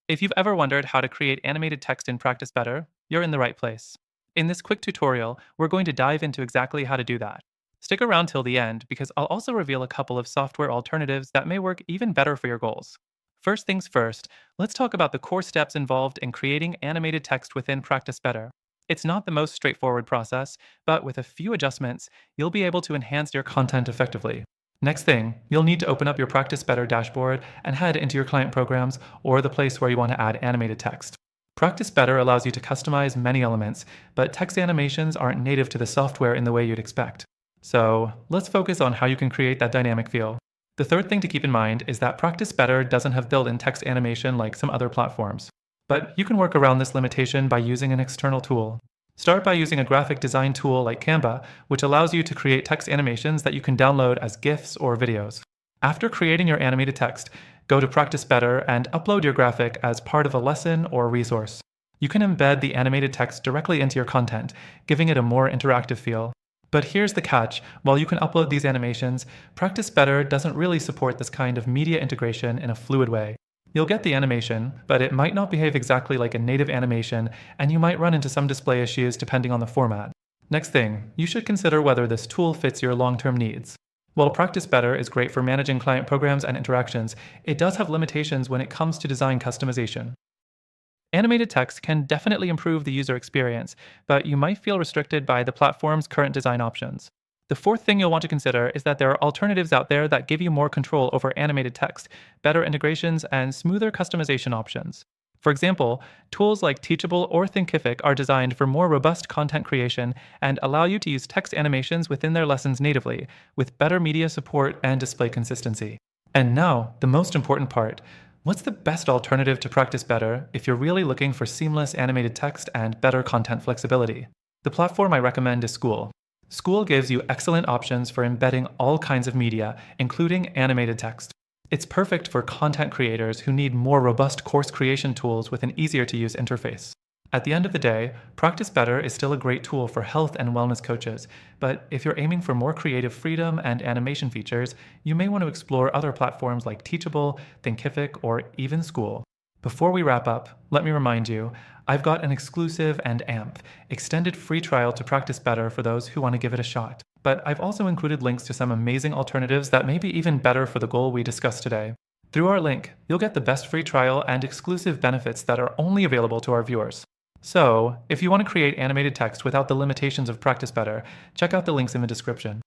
If you've ever wondered how to create animated text in Practice Better, you're in the right place. In this quick tutorial, we're going to dive into exactly how to do that. Stick around till the end because I'll also reveal a couple of software alternatives that may work even better for your goals. First things first, let's talk about the core steps involved in creating animated text within Practice Better. It's not the most straightforward process, but with a few adjustments, you'll be able to enhance your content effectively. Next thing, you'll need to open up your Practice Better dashboard and head into your client programs or the place where you want to add animated text. Practice Better allows you to customize many elements, but text animations aren't native to the software in the way you'd expect. So let's focus on how you can create that dynamic feel. The third thing to keep in mind is that Practice Better doesn't have built-in text animation like some other platforms. But you can work around this limitation by using an external tool. Start by using a graphic design tool like Canva, which allows you to create text animations that you can download as GIFs or videos. After creating your animated text, go to Practice Better and upload your graphic as part of a lesson or resource. You can embed the animated text directly into your content, giving it a more interactive feel. But here's the catch: while you can upload these animations, Practice Better doesn't really support this kind of media integration in a fluid way. You'll get the animation, but it might not behave exactly like a native animation, and you might run into some display issues depending on the format. Next thing, you should consider whether this tool fits your long-term needs. While Practice Better is great for managing client programs and interactions, it does have limitations when it comes to design customization. Animated text can definitely improve the user experience, but you might feel restricted by the platform's current design options. The fourth thing you'll want to consider is that there are alternatives out there that give you more control over animated text, better integrations, and smoother customization options. For example, tools like Teachable or Thinkific are designed for more robust content creation and allow you to use text animations within their lessons natively, with better media support and display consistency. And now, the most important part. What's the best alternative to Practice Better if you're really looking for seamless animated text and better content flexibility? The platform I recommend is School. School gives you excellent options for embedding all kinds of media, including animated text. It's perfect for content creators who need more robust course creation tools with an easier-to-use interface. At the end of the day, Practice Better is still a great tool for health and wellness coaches, but if you're aiming for more creative freedom and animation features, you may want to explore other platforms like Teachable, Thinkific, or even School. Before we wrap up, let me remind you, I've got an exclusive and AMP, extended free trial to Practice Better for those who want to give it a shot. But I've also included links to some amazing alternatives that may be even better for the goal we discussed today. Through our link, you'll get the best free trial and exclusive benefits that are only available to our viewers. So, if you want to create animated text without the limitations of Practice Better, check out the links in the description.